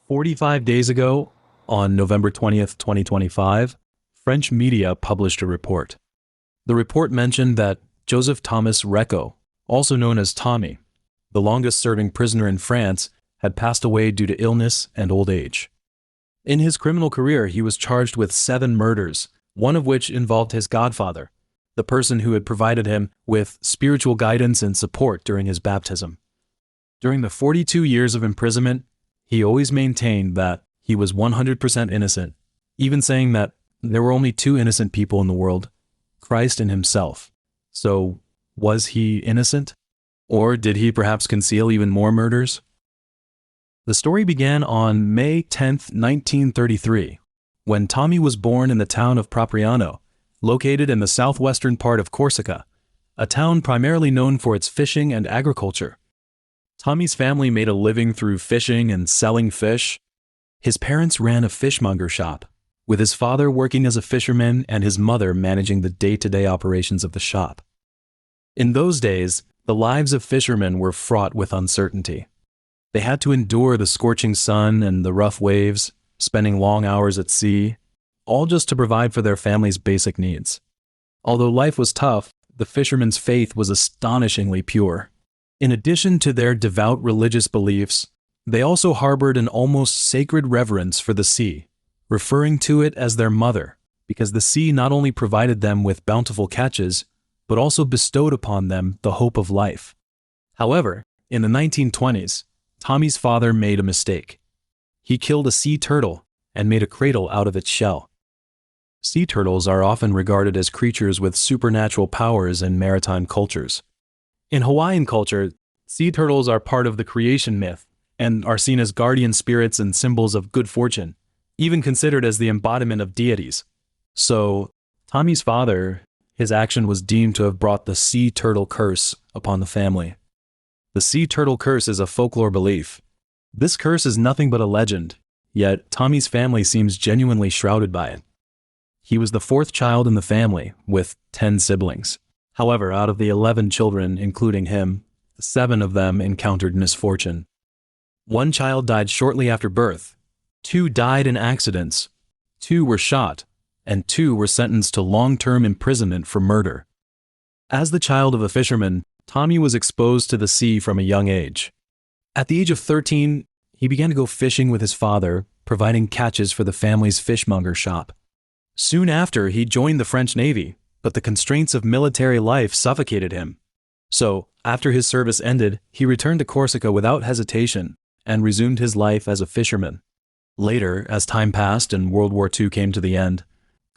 45 days ago, on November 20th, 2025, French media published a report. The report mentioned that Joseph Thomas Recco, also known as Tommy, the longest-serving prisoner in France, had passed away due to illness and old age. In his criminal career, he was charged with 7 murders, one of which involved his godfather, the person who had provided him with spiritual guidance and support during his baptism. During the 42 years of imprisonment, he always maintained that he was 100% innocent, even saying that there were only 2 innocent people in the world, Christ and himself. So, was he innocent? Or did he perhaps conceal even more murders? The story began on May 10th, 1933, when Tommy was born in the town of Propriano, located in the southwestern part of Corsica, a town primarily known for its fishing and agriculture. Tommy's family made a living through fishing and selling fish. His parents ran a fishmonger shop, with his father working as a fisherman and his mother managing the day-to-day operations of the shop. In those days, the lives of fishermen were fraught with uncertainty. They had to endure the scorching sun and the rough waves, spending long hours at sea, all just to provide for their family's basic needs. Although life was tough, the fishermen's faith was astonishingly pure. In addition to their devout religious beliefs, they also harbored an almost sacred reverence for the sea, referring to it as their mother, because the sea not only provided them with bountiful catches, but also bestowed upon them the hope of life. However, in the 1920s, Tommy's father made a mistake. He killed a sea turtle and made a cradle out of its shell. Sea turtles are often regarded as creatures with supernatural powers in maritime cultures. In Hawaiian culture, sea turtles are part of the creation myth and are seen as guardian spirits and symbols of good fortune, even considered as the embodiment of deities. So, Tommy's father, his action was deemed to have brought the sea turtle curse upon the family. The sea turtle curse is a folklore belief. This curse is nothing but a legend, yet Tommy's family seems genuinely shrouded by it. He was the 4th child in the family, with 10 siblings. However, out of the 11 children, including him, 7 of them encountered misfortune. 1 child died shortly after birth, 2 died in accidents, 2 were shot, and 2 were sentenced to long-term imprisonment for murder. As the child of a fisherman, Tommy was exposed to the sea from a young age. At the age of 13, he began to go fishing with his father, providing catches for the family's fishmonger shop. Soon after, he joined the French Navy, but the constraints of military life suffocated him. So, after his service ended, he returned to Corsica without hesitation and resumed his life as a fisherman. Later, as time passed and World War II came to the end,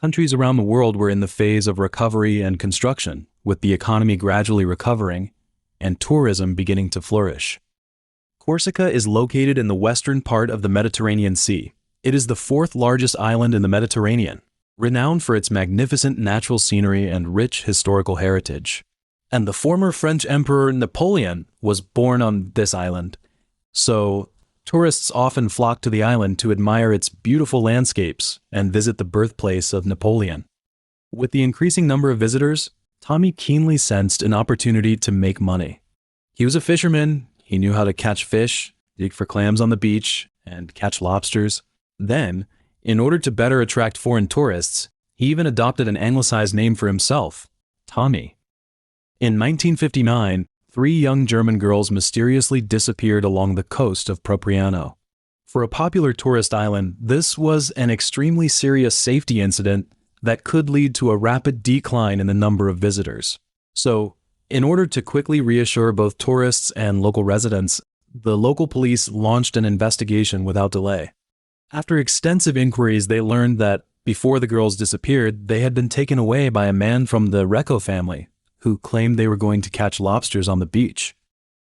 countries around the world were in the phase of recovery and construction, with the economy gradually recovering and tourism beginning to flourish. Corsica is located in the western part of the Mediterranean Sea. It is the 4th largest island in the Mediterranean, renowned for its magnificent natural scenery and rich historical heritage. And the former French Emperor Napoleon was born on this island. So, tourists often flock to the island to admire its beautiful landscapes and visit the birthplace of Napoleon. With the increasing number of visitors, Tommy keenly sensed an opportunity to make money. He was a fisherman, he knew how to catch fish, dig for clams on the beach, and catch lobsters. Then, in order to better attract foreign tourists, he even adopted an anglicized name for himself, Tommy. In 1959, 3 young German girls mysteriously disappeared along the coast of Propriano. For a popular tourist island, this was an extremely serious safety incident that could lead to a rapid decline in the number of visitors. So, in order to quickly reassure both tourists and local residents, the local police launched an investigation without delay. After extensive inquiries, they learned that before the girls disappeared, they had been taken away by a man from the Recco family, who claimed they were going to catch lobsters on the beach.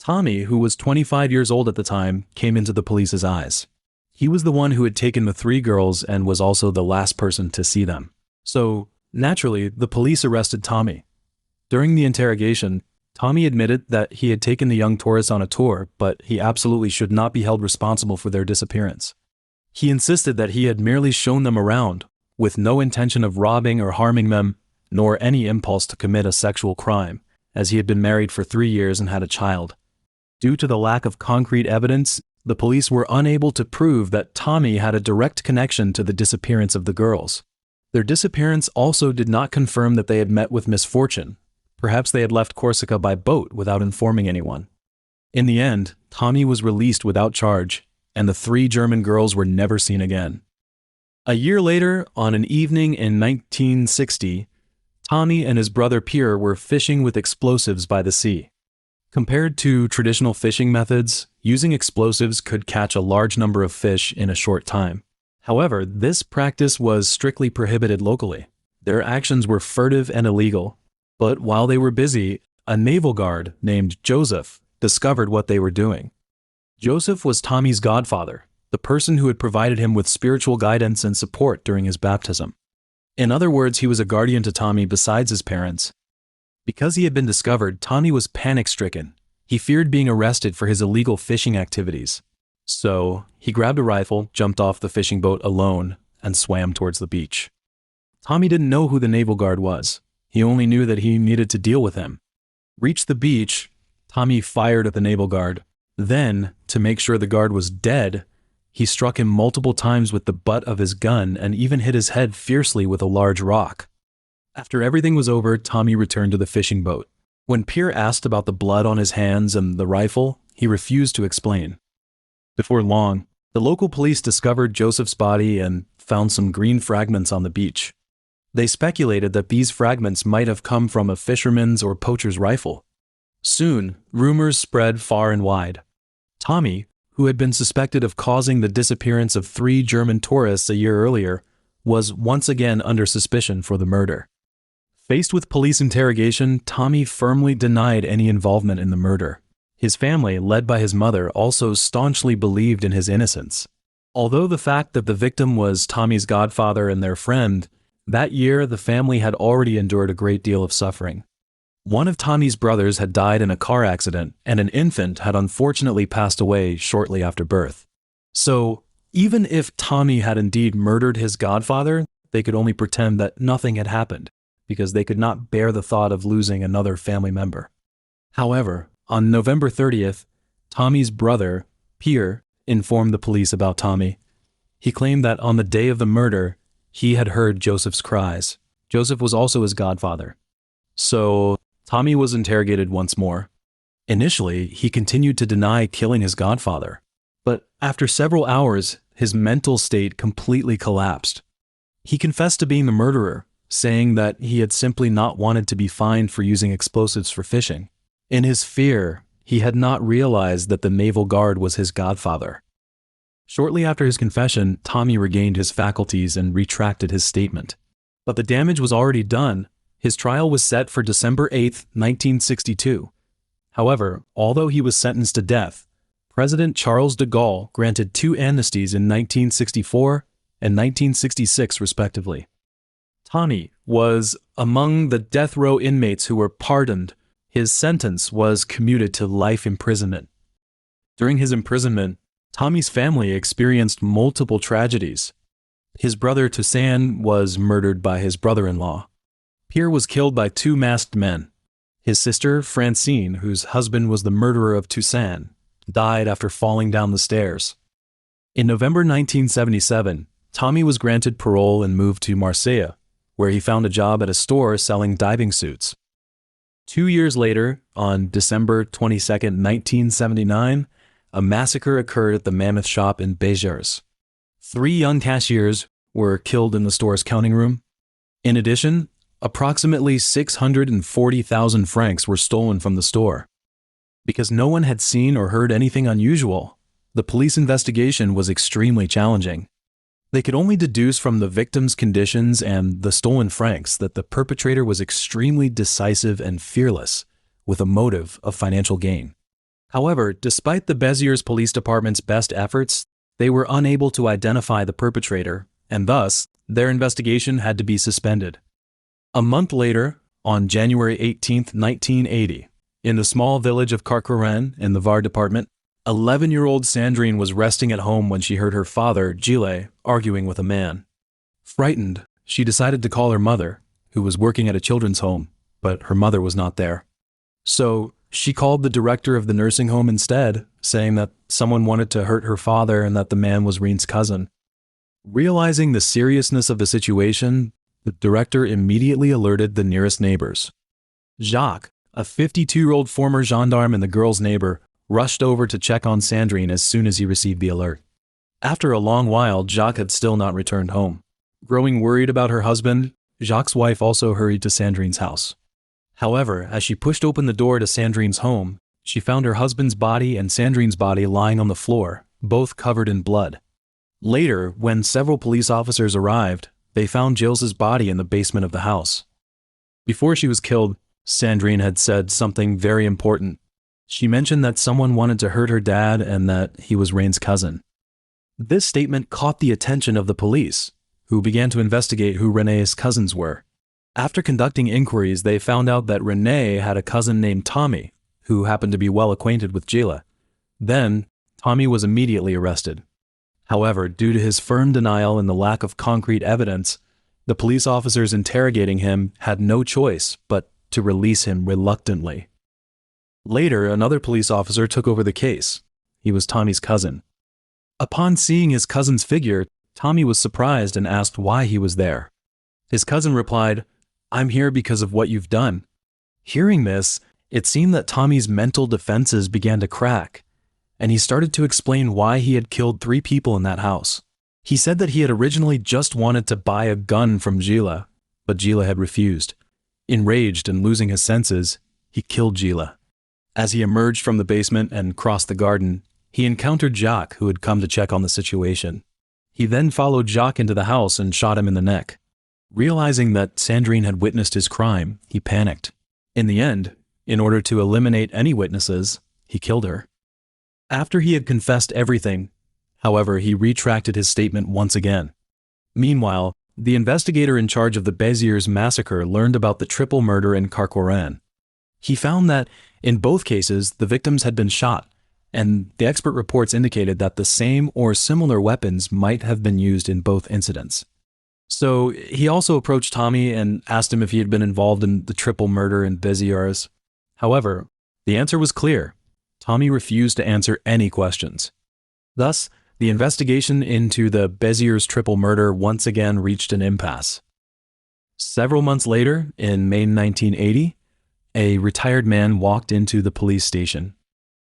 Tommy, who was 25 years old at the time, came into the police's eyes. He was the one who had taken the 3 girls and was also the last person to see them. So, naturally, the police arrested Tommy. During the interrogation, Tommy admitted that he had taken the young tourists on a tour, but he absolutely should not be held responsible for their disappearance. He insisted that he had merely shown them around, with no intention of robbing or harming them, nor any impulse to commit a sexual crime, as he had been married for 3 years and had a child. Due to the lack of concrete evidence, the police were unable to prove that Tommy had a direct connection to the disappearance of the girls. Their disappearance also did not confirm that they had met with misfortune. Perhaps they had left Corsica by boat without informing anyone. In the end, Tommy was released without charge, and the 3 German girls were never seen again. A year later, on an evening in 1960, Tommy and his brother Pierre were fishing with explosives by the sea. Compared to traditional fishing methods, using explosives could catch a large number of fish in a short time. However, this practice was strictly prohibited locally. Their actions were furtive and illegal. But while they were busy, a naval guard named Joseph discovered what they were doing. Joseph was Tommy's godfather, the person who had provided him with spiritual guidance and support during his baptism. In other words, he was a guardian to Tommy besides his parents. Because he had been discovered, Tommy was panic-stricken. He feared being arrested for his illegal fishing activities. So, he grabbed a rifle, jumped off the fishing boat alone, and swam towards the beach. Tommy didn't know who the naval guard was. He only knew that he needed to deal with him. Reached the beach, Tommy fired at the naval guard. Then, to make sure the guard was dead, he struck him multiple times with the butt of his gun and even hit his head fiercely with a large rock. After everything was over, Tommy returned to the fishing boat. When Pierre asked about the blood on his hands and the rifle, he refused to explain. Before long, the local police discovered Joseph's body and found some green fragments on the beach. They speculated that these fragments might have come from a fisherman's or poacher's rifle. Soon, rumors spread far and wide. Tommy, who had been suspected of causing the disappearance of 3 German tourists a year earlier, was once again under suspicion for the murder. Faced with police interrogation, Tommy firmly denied any involvement in the murder. His family, led by his mother, also staunchly believed in his innocence. Although the fact that the victim was Tommy's godfather and their friend, that year the family had already endured a great deal of suffering. One of Tommy's brothers had died in a car accident, and an infant had unfortunately passed away shortly after birth. So, even if Tommy had indeed murdered his godfather, they could only pretend that nothing had happened, because they could not bear the thought of losing another family member. However, on November 30th, Tommy's brother, Pierre, informed the police about Tommy. He claimed that on the day of the murder, he had heard Joseph's cries. Joseph was also his godfather. So, Tommy was interrogated once more. Initially, he continued to deny killing his godfather. But after several hours, his mental state completely collapsed. He confessed to being the murderer, saying that he had simply not wanted to be fined for using explosives for fishing. In his fear, he had not realized that the naval guard was his godfather. Shortly after his confession, Tommy regained his faculties and retracted his statement. But the damage was already done. His trial was set for December 8, 1962. However, although he was sentenced to death, President Charles de Gaulle granted 2 amnesties in 1964 and 1966 respectively. Tommy was among the death row inmates who were pardoned. His sentence was commuted to life imprisonment. During his imprisonment, Tommy's family experienced multiple tragedies. His brother Toussaint was murdered by his brother-in-law. Pierre was killed by 2 masked men. His sister, Francine, whose husband was the murderer of Toussaint, died after falling down the stairs. In November 1977, Tommy was granted parole and moved to Marseille, where he found a job at a store selling diving suits. 2 years later, on December 22, 1979, a massacre occurred at the Mammoth shop in Béziers. 3 young cashiers were killed in the store's counting room. In addition, approximately 640,000 francs were stolen from the store. Because no one had seen or heard anything unusual, the police investigation was extremely challenging. They could only deduce from the victim's conditions and the stolen francs that the perpetrator was extremely decisive and fearless, with a motive of financial gain. However, despite the Béziers Police Department's best efforts, they were unable to identify the perpetrator, and thus, their investigation had to be suspended. A month later, on January 18, 1980, in the small village of Carqueiranne in the Var department, 11-year-old Sandrine was resting at home when she heard her father, Gilles, arguing with a man. Frightened, she decided to call her mother, who was working at a children's home, but her mother was not there. So, She called the director of the nursing home instead, saying that someone wanted to hurt her father and that the man was Reen's cousin. Realizing the seriousness of the situation, the director immediately alerted the nearest neighbors. Jacques, a 52-year-old former gendarme and the girl's neighbor, rushed over to check on Sandrine as soon as he received the alert. After a long while, Jacques had still not returned home. Growing worried about her husband, Jacques' wife also hurried to Sandrine's house. However, as she pushed open the door to Sandrine's home, she found her husband's body and Sandrine's body lying on the floor, both covered in blood. Later, when several police officers arrived, they found Gilles' body in the basement of the house. Before she was killed, Sandrine had said something very important. She mentioned that someone wanted to hurt her dad and that he was Reen's cousin. This statement caught the attention of the police, who began to investigate who René's cousins were. After conducting inquiries, they found out that René had a cousin named Tommy, who happened to be well acquainted with Gilles. Then, Tommy was immediately arrested. However, due to his firm denial and the lack of concrete evidence, the police officers interrogating him had no choice but to release him reluctantly. Later, another police officer took over the case. He was Tommy's cousin. Upon seeing his cousin's figure, Tommy was surprised and asked why he was there. His cousin replied, "I'm here because of what you've done." Hearing this, it seemed that Tommy's mental defenses began to crack, and he started to explain why he had killed 3 people in that house. He said that he had originally just wanted to buy a gun from Gilles, but Gilles had refused. Enraged and losing his senses, he killed Gilles. As he emerged from the basement and crossed the garden, he encountered Jacques, who had come to check on the situation. He then followed Jacques into the house and shot him in the neck. Realizing that Sandrine had witnessed his crime, he panicked. In the end, in order to eliminate any witnesses, he killed her. After he had confessed everything, however, he retracted his statement once again. Meanwhile, the investigator in charge of the Béziers massacre learned about the triple murder in Carquoran. He found that, in both cases, the victims had been shot, and the expert reports indicated that the same or similar weapons might have been used in both incidents. So he also approached Tommy and asked him if he had been involved in the triple murder in Béziers. However, the answer was clear. Tommy refused to answer any questions. Thus, the investigation into the Béziers triple murder once again reached an impasse. Several months later, in May 1980, a retired man walked into the police station.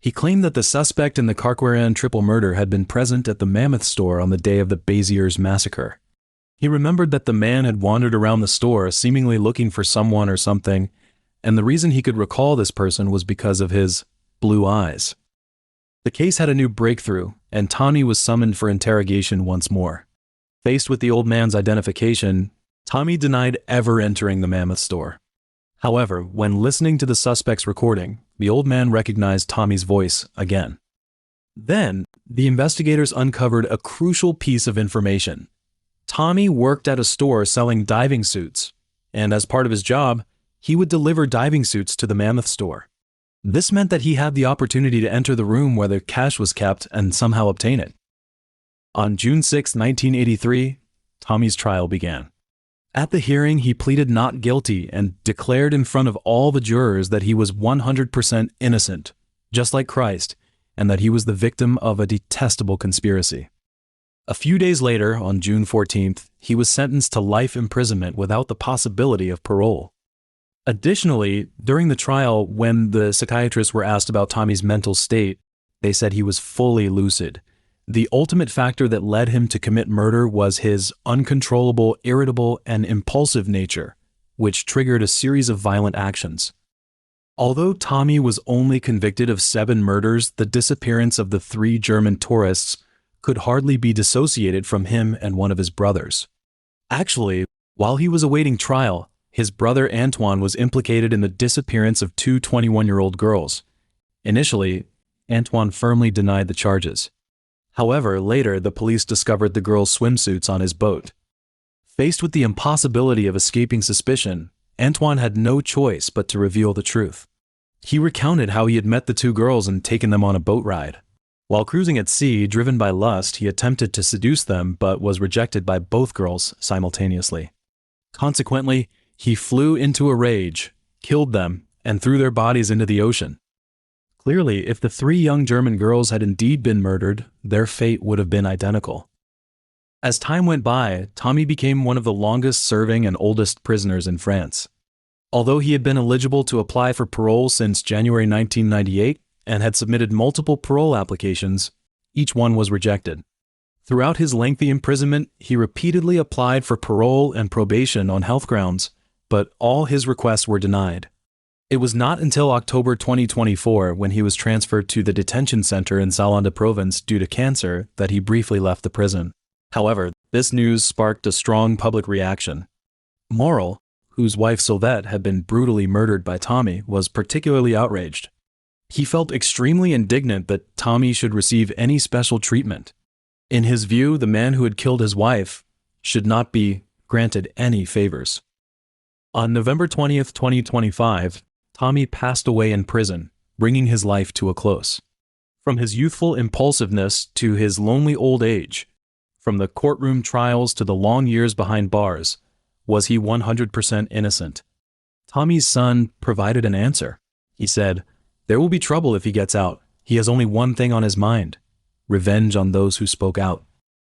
He claimed that the suspect in the Carquoran triple murder had been present at the Mammoth store on the day of the Béziers massacre. He remembered that the man had wandered around the store seemingly looking for someone or something, and the reason he could recall this person was because of his blue eyes. The case had a new breakthrough, and Tommy was summoned for interrogation once more. Faced with the old man's identification, Tommy denied ever entering the Mammoth store. However, when listening to the suspect's recording, the old man recognized Tommy's voice again. Then, the investigators uncovered a crucial piece of information. Tommy worked at a store selling diving suits, and as part of his job, he would deliver diving suits to the Mammoth store. This meant that he had the opportunity to enter the room where the cash was kept and somehow obtain it. On June 6, 1983, Tommy's trial began. At the hearing, he pleaded not guilty and declared in front of all the jurors that he was 100% innocent, just like Christ, and that he was the victim of a detestable conspiracy. A few days later, on June 14th, he was sentenced to life imprisonment without the possibility of parole. Additionally, during the trial, when the psychiatrists were asked about Tommy's mental state, they said he was fully lucid. The ultimate factor that led him to commit murder was his uncontrollable, irritable, and impulsive nature, which triggered a series of violent actions. Although Tommy was only convicted of 7 murders, the disappearance of the 3 German tourists could hardly be dissociated from him and one of his brothers. Actually, while he was awaiting trial, his brother Antoine was implicated in the disappearance of 2 21-year-old girls. Initially, Antoine firmly denied the charges. However, later the police discovered the girls' swimsuits on his boat. Faced with the impossibility of escaping suspicion, Antoine had no choice but to reveal the truth. He recounted how he had met the 2 girls and taken them on a boat ride. While cruising at sea, driven by lust, he attempted to seduce them but was rejected by both girls simultaneously. Consequently, he flew into a rage, killed them, and threw their bodies into the ocean. Clearly, if the three young German girls had indeed been murdered, their fate would have been identical. As time went by, Tommy became one of the longest-serving and oldest prisoners in France. Although he had been eligible to apply for parole since January 1998 and had submitted multiple parole applications, each one was rejected. Throughout his lengthy imprisonment, he repeatedly applied for parole and probation on health grounds, but all his requests were denied. It was not until October 2024, when he was transferred to the detention center in Salon-de-Provence due to cancer, that he briefly left the prison. However, this news sparked a strong public reaction. Morel, whose wife Sylvette had been brutally murdered by Tommy, was particularly outraged. He felt extremely indignant that Tommy should receive any special treatment. In his view, the man who had killed his wife should not be granted any favors. On November 20th, 2025, Tommy passed away in prison, bringing his life to a close. From his youthful impulsiveness to his lonely old age, from the courtroom trials to the long years behind bars, was he 100% innocent? Tommy's son provided an answer. He said, "There will be trouble if he gets out. He has only one thing on his mind: revenge on those who spoke out."